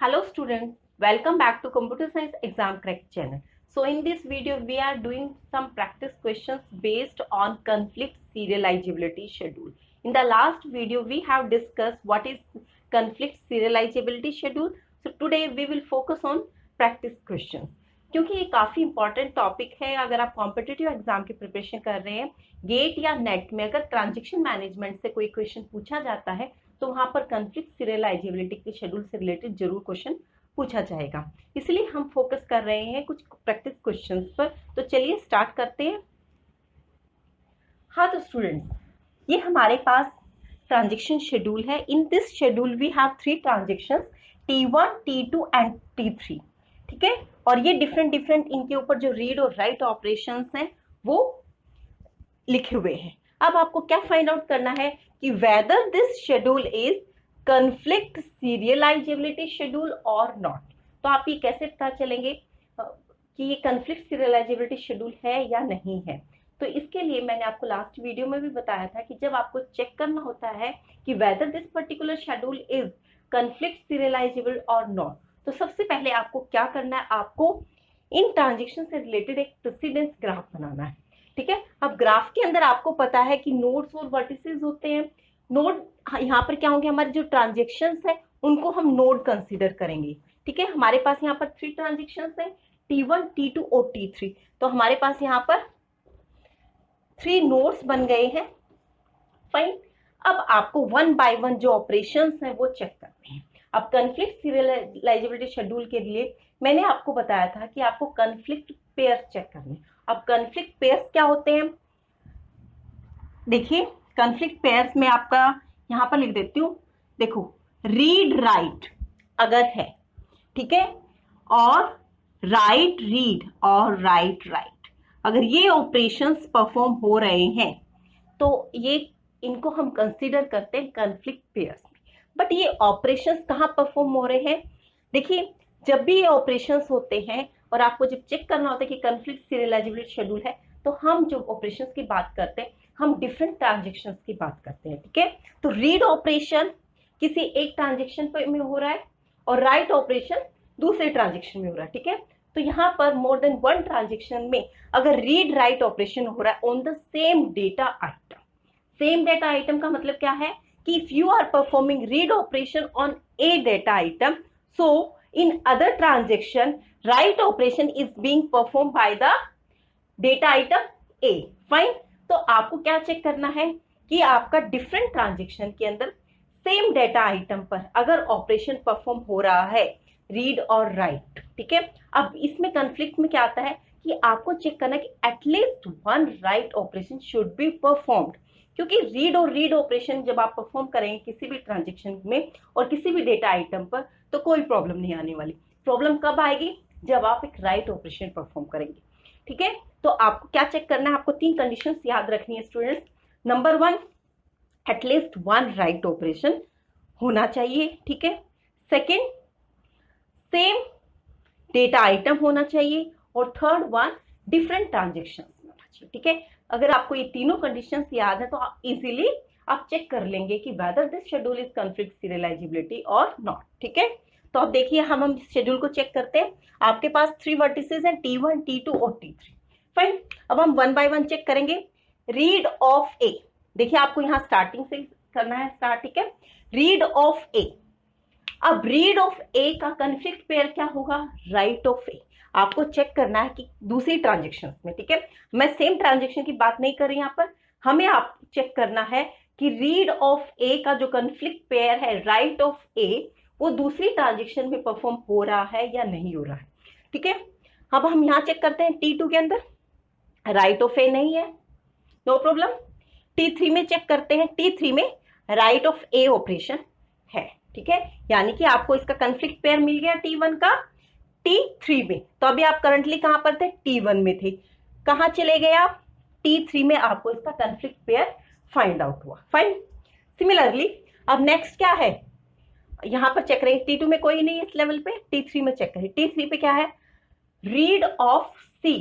Hello students, welcome back to Computer Science Exam Crack channel. So in this video we are doing some practice questions based on conflict serializability schedule. In the last video we have discussed what is conflict serializability schedule. So today we will focus on practice questions. क्योंकि ये काफ़ी important topic है अगर आप competitive exam की preparation कर रहे हैं। गेट या नेट में अगर ट्रांजेक्शन मैनेजमेंट से कोई क्वेश्चन पूछा जाता है तो वहां पर कॉन्फ्लिक्ट सीरियलाइजेबिलिटी के शेड्यूल से रिलेटेड जरूर क्वेश्चन पूछा जाएगा, इसलिए हम फोकस कर रहे हैं कुछ प्रैक्टिस क्वेश्चंस पर। तो चलिए स्टार्ट करते हैं। हाँ तो स्टूडेंट्स, ये हमारे पास ट्रांजेक्शन शेड्यूल है। In this schedule we have 3 transactions T1, T2 and T3, ठीक है। और ये डिफरेंट इनके ऊपर जो रीड और राइट ऑपरेशंस हैं वो लिखे हुए हैं। अब आपको क्या फाइंड आउट करना है कि whether this schedule is conflict serialisability schedule और नॉट। तो आप ये कैसे पता चलेंगे कि ये कॉन्फ्लिक्ट सीरियलाइजेबिलिटी शेड्यूल है या नहीं है। तो इसके लिए मैंने आपको लास्ट वीडियो में भी बताया था कि जब आपको चेक करना होता है कि whether this particular schedule is conflict serialisable और नॉट, तो सबसे पहले आपको क्या करना है, आपको इन ट्रांजेक्शन से रिलेटेड एक प्रेसिडेंस ग्राफ बनाना है, ठीक है। अब ग्राफ के अंदर आपको पता है कि नोड्स और वर्टिसेस होते हैं। नोड यहाँ पर क्या होंगे, हमारे जो ट्रांजेक्शंस है उनको हम नोड कंसीडर करेंगे, ठीक है। हमारे पास यहाँ पर 3 ट्रांजेक्शंस हैं, T1, T2 और T3। तो हमारे पास यहाँ पर 3 नोड्स बन गए हैं। फाइन। अब आपको 1 बाय 1 जो ऑपरेशंस हैं वो चेक करते हैं। अब कॉन्फ्लिक्ट सीरियलाइजेबिलिटी शेड्यूल के लिए मैंने आपको बताया था कि आपको कॉन्फ्लिक्ट पेयर्स चेक करने। अब कॉन्फ्लिक्ट पेयर्स क्या होते हैं, देखिए कॉन्फ्लिक्ट पेयर्स में आपका यहां पर लिख देती हूं, देखो रीड राइट अगर है, ठीक है, और राइट रीड और राइट राइट, अगर ये ऑपरेशंस परफॉर्म हो रहे हैं तो ये इनको हम कंसीडर करते हैं कॉन्फ्लिक्ट पेयर्स में। बट ये ऑपरेशंस कहाँ परफॉर्म हो रहे हैं, देखिए जब भी ये ऑपरेशंस होते हैं और आपको जब चेक करना होता है कि कॉन्फ्लिक्ट सीरियलाइजेबिलिटी शेड्यूल है, तो हम जो ऑपरेशंस की बात करते हैं हम डिफरेंट ट्रांजेक्शंस की बात करते हैं, ठीक है। तो रीड ऑपरेशन किसी एक ट्रांजेक्शन में हो रहा है और राइट ऑपरेशन दूसरे ट्रांजेक्शन में हो रहा है, ठीक है। तो यहाँ पर मोर देन 1 ट्रांजेक्शन में अगर रीड राइट ऑपरेशन हो रहा है on the same data item, same data item का मतलब क्या है कि if you are performing read operation on a data item, so in other transaction write operation is being performed by the data item A. Fine. तो आपको क्या check करना है कि आपका डिफरेंट ट्रांजेक्शन के अंदर सेम डेटा आइटम पर अगर ऑपरेशन परफॉर्म हो रहा है रीड और राइट, ठीक है। अब इसमें कॉन्फ्लिक्ट में क्या आता है कि आपको चेक करना है कि at least 1 write operation should be performed, क्योंकि रीड और रीड ऑपरेशन जब आप परफॉर्म करेंगे किसी भी ट्रांजेक्शन में और किसी भी डेटा आइटम पर तो कोई प्रॉब्लम नहीं आने वाली। प्रॉब्लम कब आएगी, जब आप एक राइट ऑपरेशन परफॉर्म करेंगे, ठीक है। तो आपको क्या चेक करना है, आपको 3 कंडीशंस याद रखनी है students. Number 1, at least 1 write operation होना चाहिए, ठीक है। सेकेंड, सेम डेटा आइटम होना चाहिए, और थर्ड वन, डिफरेंट ट्रांजेक्शन होना चाहिए, ठीक है। अगर आपको ये तीनों कंडीशंस याद है तो आप इजीली आप चेक कर लेंगे कि whether this schedule is conflict serialisability और नॉट, ठीक है। तो अब देखिए हम शेड्यूल को चेक करते हैं। आपके पास 3 वर्टिसेस हैं, T1, T2 और T3। फाइन। अब हम 1 बाय 1 चेक करेंगे। रीड ऑफ ए, देखिए आपको यहाँ स्टार्टिंग से करना है स्टार्ट, ठीक है। रीड ऑफ ए, अब रीड ऑफ ए का कॉन्फ्लिक्ट पेयर क्या होगा, राइट ऑफ ए। आपको चेक करना है कि दूसरी ट्रांजेक्शन में, ठीक है, मैं सेम ट्रांजेक्शन की बात नहीं कर रही यहाँ पर, हमें आप चेक करना है कि रीड ऑफ ए का जो कॉन्फ्लिक्ट पेयर है राइट ऑफ ए वो दूसरी ट्रांजेक्शन में परफॉर्म हो रहा है या नहीं हो रहा है, ठीक है। अब हम यहाँ चेक करते हैं T2 के अंदर राइट ऑफ ए नहीं है, नो प्रॉब्लम। T3 में चेक करते हैं, T3 में राइट ऑफ ए ऑपरेशन है, ठीक है। यानी कि आपको इसका कॉन्फ्लिक्ट पेयर मिल गया T1 का T3 में। तो अभी आप करंटली कहां पर थे, T1 में थे, कहां चले गए आप, T3 में आपको इसका कॉन्फ्लिक्ट पेयर फाइंड आउट हुआ। फाइन। सिमिलरली अब नेक्स्ट क्या है, यहां पर चेक करेंगे, T2 में कोई नहीं इस लेवल पे, T3 में चेक करेंगे। T3 पे क्या है, रीड ऑफ सी।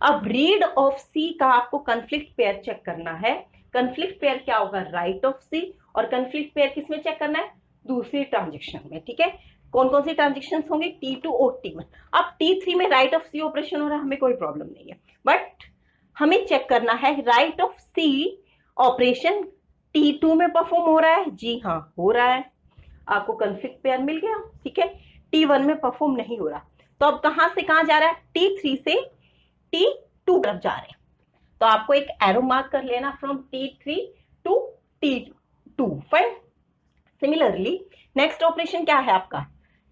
अब रीड ऑफ सी का आपको कॉन्फ्लिक्ट पेयर चेक करना है। कॉन्फ्लिक्ट पेयर क्या होगा, राइट ऑफ सी, और कॉन्फ्लिक्ट पेयर किसमें चेक करना है, दूसरी ट्रांजेक्शन में, ठीक है। कौन कौन सी ट्रांजेक्शन होंगे, T2 और T1। अब T3 में राइट ऑफ सी ऑपरेशन हो रहा है, हमें कोई प्रॉब्लम नहीं है, बट हमें चेक करना है right of C operation T2 में परफॉर्म हो रहा है। जी हाँ, हो रहा है, आपको कॉन्फ्लिक्ट पेयर मिल गया, ठीक है। T1 में परफॉर्म नहीं हो रहा, तो अब कहां से कहां जा रहा है, T3 से T2 तरफ जा रहे हैं। तो आपको एक एरो मार्क कर लेना from T3 to T2। Fine. Similarly next operation क्या है आपका,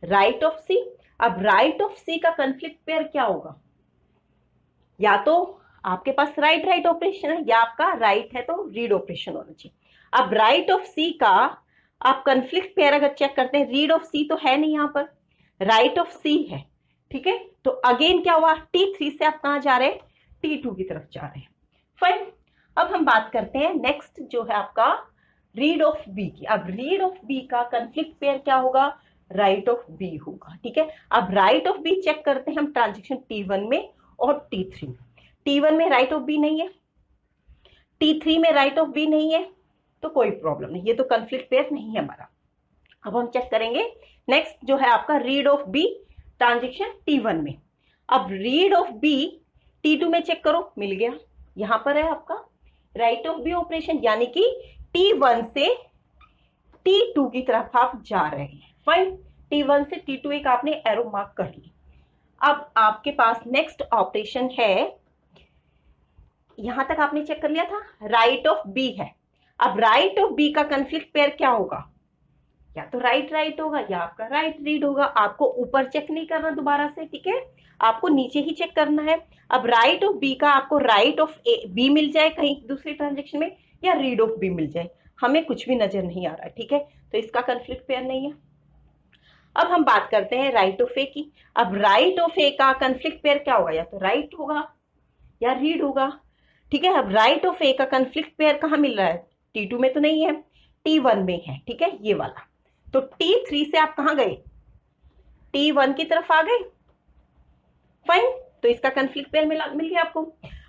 राइट ऑफ सी। अब राइट ऑफ सी का कॉन्फ्लिक्ट पेयर क्या होगा, या तो आपके पास राइट राइट ऑपरेशन है, या आपका राइट है तो रीड ऑपरेशन होना चाहिए। अब राइट ऑफ सी का आप कॉन्फ्लिक्ट पेयर अगर चेक करते हैं, रीड ऑफ सी तो है नहीं, यहां पर राइट ऑफ सी है, ठीक है। तो अगेन क्या हुआ, T3 से आप कहां जा रहे हैं, T2 की तरफ जा रहे हैं। फाइन। अब हम बात करते हैं नेक्स्ट जो है आपका रीड ऑफ बी की। अब रीड ऑफ बी का कॉन्फ्लिक्ट पेयर क्या होगा, राइट ऑफ बी होगा, ठीक है। अब राइट ऑफ बी चेक करते हैं हम ट्रांजेक्शन T1 में और T3 में। T1 में राइट ऑफ बी नहीं है, T3 में राइट ऑफ बी नहीं है, तो कोई प्रॉब्लम नहीं, ये तो कॉन्फ्लिक्ट पेयर नहीं है हमारा। अब हम चेक करेंगे नेक्स्ट जो है आपका read of B transaction T1 में। अब रीड ऑफ बी T2 में चेक करो, मिल गया, यहां पर है आपका राइट ऑफ बी ऑपरेशन, यानी कि T1 से T2 की तरफ आप जा रहे हैं। फाइन। T1 से T2 एक आपने एरो मार्क कर ली। अब आपके पास नेक्स्ट ऑपरेशन है, यहां तक आपने चेक कर लिया था, राइट ऑफ बी है। अब राइट ऑफ बी का कॉन्फ्लिक्ट पेयर क्या होगा, या तो राइट राइट होगा या आपका राइट रीड होगा। आपको ऊपर चेक नहीं करना दोबारा से, ठीक है, आपको नीचे ही चेक करना है। अब राइट ऑफ बी का आपको राइट ऑफ बी मिल जाए कहीं दूसरी ट्रांजेक्शन में, या रीड ऑफ बी मिल जाए, हमें कुछ भी नजर नहीं आ रहा है, ठीक है, तो इसका कॉन्फ्लिक्ट पेयर नहीं है। अब हम बात करते हैं राइट ऑफ ए की। अब राइट ऑफ ए का कॉन्फ्लिक्ट पेयर क्या होगा, या तो राइट होगा या रीड होगा, ठीक है। अब राइट ऑफ ए का कॉन्फ्लिक्ट पेयर कहां मिल रहा है, T2 में तो नहीं है, T1 में है, ठीक है, ये वाला। तो T3 से आप कहां गए, T1 की तरफ आ गए। फाइन। तो इसका कॉन्फ्लिक्ट पेयर मिल गया आपको।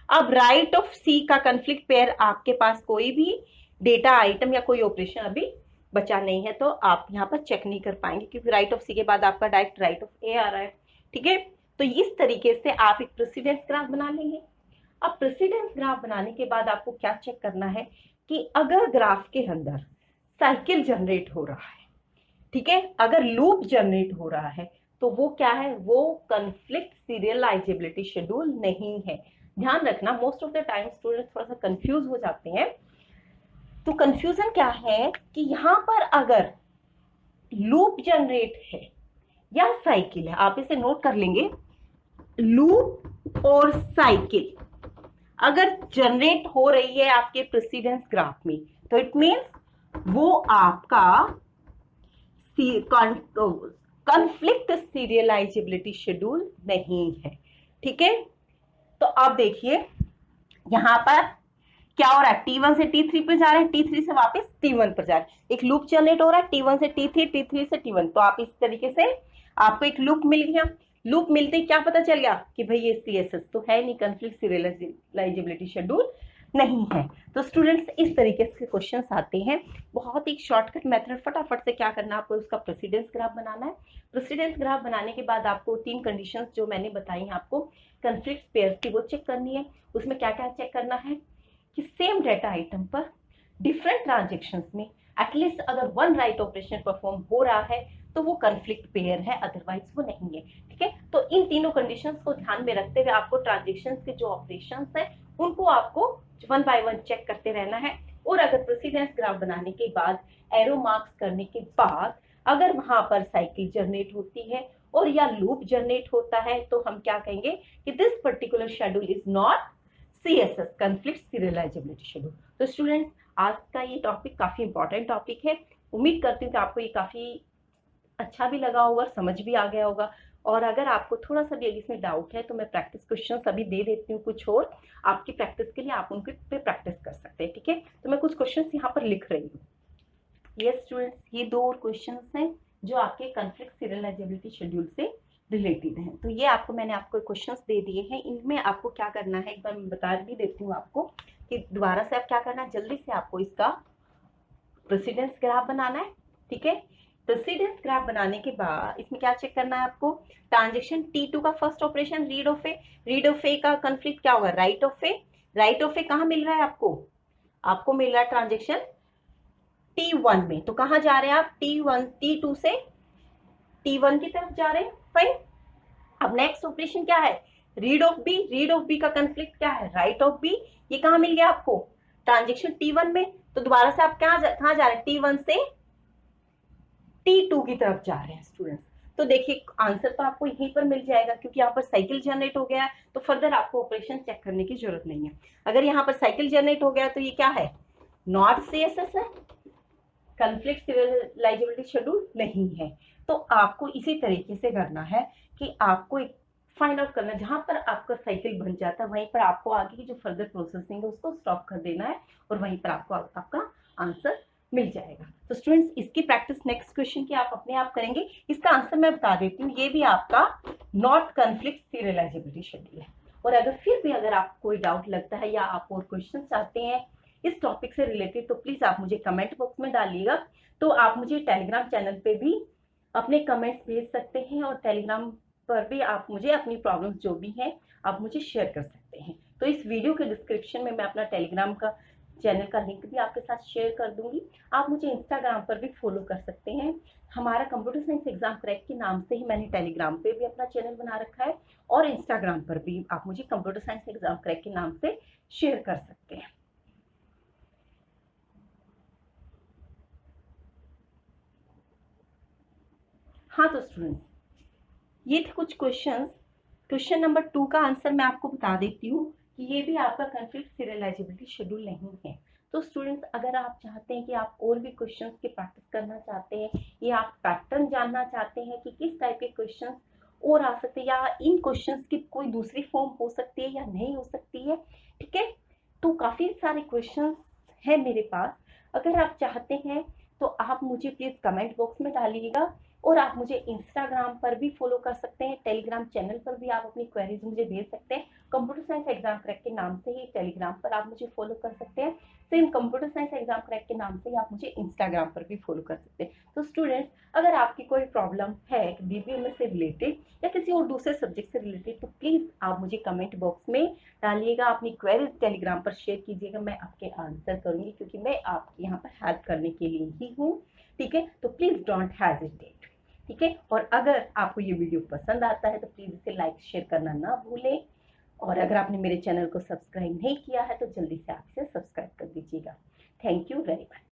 अब राइट ऑफ सी का कॉन्फ्लिक्ट पेयर, आपके पास कोई भी डेटा आइटम या कोई ऑपरेशन अभी बचा नहीं है, तो आप यहाँ पर चेक नहीं कर पाएंगे, क्योंकि राइट ऑफ सी के बाद आपका डायरेक्ट राइट ऑफ ए आ रहा है, ठीक है। तो इस तरीके से आप एक प्रेसिडेंस ग्राफ बना लेंगे। अब प्रेसिडेंस ग्राफ बनाने के बाद आपको क्या चेक करना है कि अगर ग्राफ के अंदर साइकिल जनरेट हो रहा है, ठीक है, अगर लूप जनरेट हो रहा है, तो वो क्या है, वो कॉन्फ्लिक्ट सीरियलाइजेबिलिटी शेड्यूल नहीं है। ध्यान रखना, most of the time student थोड़ा सा कंफ्यूज हो जाते हैं। तो कंफ्यूजन क्या है कि यहां पर अगर लूप जनरेट है या साइकिल है, आप इसे नोट कर लेंगे, लूप और साइकिल अगर जनरेट हो रही है आपके प्रेसिडेंस ग्राफ में, तो इट मीन्स वो आपका कॉन्फ्लिक्ट सीरियलाइजेबिलिटी शेड्यूल नहीं है, ठीक है। तो अब देखिए यहां पर क्या हो रहा है, T1 से T3 पे जा रहे हैं, T3 से वापस T1 पर जा रहे हैं, एक लूप जनरेट हो रहा है, T1 से T3, T3 से T1। तो आप इस तरीके से आपको एक लूप मिल गया। लूप मिलते ही क्या पता चल गया कि भाई ये CSS तो है नहीं, कॉन्फ्लिक्ट सीरियलाइजेबिलिटी शेड्यूल नहीं है। तो स्टूडेंट्स इस तरीके से क्वेश्चंस आते हैं, बहुत ही शॉर्टकट मेथड, फटाफट से क्या करना है आपको, उसका प्रेसिडेंस ग्राफ बनाना है। प्रेसिडेंस ग्राफ बनाने के बाद आपको 3 कंडीशंस जो मैंने बताई हैं आपको कॉन्फ्लिक्ट पेयर्स की, वो चेक करनी है। उसमें क्या क्या चेक करना है कि सेम डेटा आइटम पर डिफरेंट ट्रांजेक्शंस में एटलीस्ट अगर वन राइट ऑपरेशन परफॉर्म हो रहा है तो वो कॉन्फ्लिक्ट पेयर है, अदरवाइज वो नहीं है, ठीक है। तो इन तीनों कंडीशंस को ध्यान में रखते हुए आपको ट्रांजेक्शंस के जो ऑपरेशंस हैं उनको आपको वन बाय वन चेक करते रहना है। और अगर प्रेसिडेंस ग्राफ बनाने के बाद एरो मार्क्स करने के बाद अगर वहां पर साइकिल जनरेट होती है और या लूप जनरेट होता है, तो हम क्या कहेंगे कि this particular schedule is not CSS, conflict serialisability schedule. तो स्टूडेंट्स आज का ये टॉपिक काफी इंपॉर्टेंट टॉपिक है। उम्मीद करती हूँ कि आपको ये काफी अच्छा भी लगा होगा, समझ भी आ गया होगा। और अगर आपको थोड़ा सा भी इसमें डाउट है तो मैं प्रैक्टिस क्वेश्चन अभी दे देती हूँ कुछ और, आपकी प्रैक्टिस के लिए आप उनके पे प्रैक्टिस कर सकते हैं, ठीक है। तो मैं कुछ क्वेश्चन यहाँ पर लिख रही हूँ। यस स्टूडेंट्स, ये 2 और क्वेश्चन हैं जो आपके कॉन्फ्लिक्ट सीरियलाइजेबिलिटी शेड्यूल से रिलेटेड हैं। तो ये आपको मैंने आपको क्वेश्चंस दे दिए हैं, इनमें आपको क्या करना है एक बार मैं बता भी देती हूँ आपको कि दोबारा से आप क्या करना है, जल्दी से आपको इसका प्रेसिडेंस ग्राफ बनाना है, ठीक है। प्रेसिडेंस ग्राफ बनाने के बाद इसमें क्या चेक करना है आपको, ट्रांजेक्शन T2 का फर्स्ट ऑपरेशन रीड ऑफ ए का कंफ्लिक्ट क्या होगा, राइट ऑफ ए कहाँ मिल रहा है आपको मिल रहा है ट्रांजेक्शन T1 में, तो कहाँ जा रहे हैं आप, T2 से T1 की तरफ जा रहे हैं। फाइन, अब नेक्स्ट ऑपरेशन क्या है, रीड ऑफ बी का कंफ्लिक्ट क्या है, राइट ऑफ बी, ये कहाँ मिल गया आपको, ट्रांजेक्शन T1 में, तो दोबारा से आप कहाँ जा रहे हैं, T1 से T2 की तरफ जा रहे हैं स्टूडेंट्स। तो देखिए आंसर तो आपको यहीं पर मिल जाएगा, क्योंकि यहाँ पर साइकिल जनरेट हो गया है, तो फर्दर आपको ऑपरेशन चेक करने की जरूरत नहीं है। अगर यहाँ पर साइकिल जनरेट हो गया तो ये क्या है, नॉट CSS है, कॉन्फ्लिक्ट सीरियलाइजेबिलिटी शेड्यूल नहीं है। तो आपको इसी तरीके से करना है कि आपको एक फाइंड आउट करना है, जहां पर आपका साइकिल बन जाता है वहीं पर आपको आगे की जो फर्दर प्रोसेसिंग है उसको स्टॉप कर देना है, और वहीं पर आपको आपका आंसर मिल जाएगा। तो स्टूडेंट्स इसकी प्रैक्टिस नेक्स्ट क्वेश्चन की आप अपने आप करेंगे। इसका आंसर मैं बता देती हूँ, ये भी आपका नॉट कॉन्फ्लिक्ट सीरियलाइजेबिलिटी शेड्यूल है। और अगर फिर भी अगर आपको कोई डाउट लगता है या आप और क्वेश्चन चाहते हैं इस टॉपिक से रिलेटेड, तो प्लीज आप मुझे कमेंट बॉक्स में डालिएगा। तो आप मुझे टेलीग्राम चैनल पे भी अपने कमेंट्स भेज सकते हैं, और टेलीग्राम पर भी आप मुझे अपनी प्रॉब्लम्स जो भी हैं आप मुझे शेयर कर सकते हैं। तो इस वीडियो के डिस्क्रिप्शन में मैं अपना टेलीग्राम का चैनल का लिंक भी आपके साथ शेयर कर दूंगी। आप मुझे इंस्टाग्राम पर भी फॉलो कर सकते हैं, हमारा कंप्यूटर साइंस एग्जाम क्रैक के नाम से ही मैंने टेलीग्राम पे भी अपना चैनल बना रखा है, और इंस्टाग्राम पर भी आप मुझे कंप्यूटर साइंस एग्जाम क्रैक के नाम से शेयर कर सकते हैं। हाँ तो स्टूडेंट्स ये थे कुछ क्वेश्चंस। क्वेश्चन नंबर 2 का आंसर मैं आपको बता देती हूँ कि ये भी आपका कॉन्फ्लिक्ट सीरियलाइजेबिलिटी शेड्यूल नहीं है। तो स्टूडेंट्स अगर आप चाहते हैं कि आप और भी क्वेश्चंस की प्रैक्टिस करना चाहते हैं, या आप पैटर्न जानना चाहते हैं कि किस टाइप के क्वेश्चंस और आ सकते हैं, या इन क्वेश्चंस की कोई दूसरी फॉर्म हो सकती है या नहीं हो सकती है, ठीक है, तो काफ़ी सारे क्वेश्चंस हैं मेरे पास। अगर आप चाहते हैं तो आप मुझे प्लीज़ कमेंट बॉक्स में डालिएगा, और आप मुझे इंस्टाग्राम पर भी फॉलो कर सकते हैं, टेलीग्राम चैनल पर भी आप अपनी क्वेरीज मुझे भेज सकते हैं। कंप्यूटर साइंस एग्जाम क्रैक के नाम से ही टेलीग्राम पर आप मुझे फॉलो कर सकते हैं, same computer science exam crack के नाम से ही आप मुझे इंस्टाग्राम पर भी फॉलो कर सकते हैं। तो स्टूडेंट्स अगर आपकी कोई प्रॉब्लम है DBMS से रिलेटेड या किसी और दूसरे सब्जेक्ट से रिलेटेड, तो प्लीज़ आप मुझे कमेंट बॉक्स में डालिएगा, अपनी क्वेरीज टेलीग्राम पर शेयर कीजिएगा, मैं आपके आंसर करूँगी, क्योंकि मैं आपकी यहाँ पर हेल्प करने के लिए ही हूँ, ठीक है। तो प्लीज़ डोंट हेजिटेट, ठीक है। और अगर आपको ये वीडियो पसंद आता है तो प्लीज़ इसे लाइक शेयर करना ना भूलें, और अगर आपने मेरे चैनल को सब्सक्राइब नहीं किया है तो जल्दी से आप इसे सब्सक्राइब कर दीजिएगा। Thank you very much.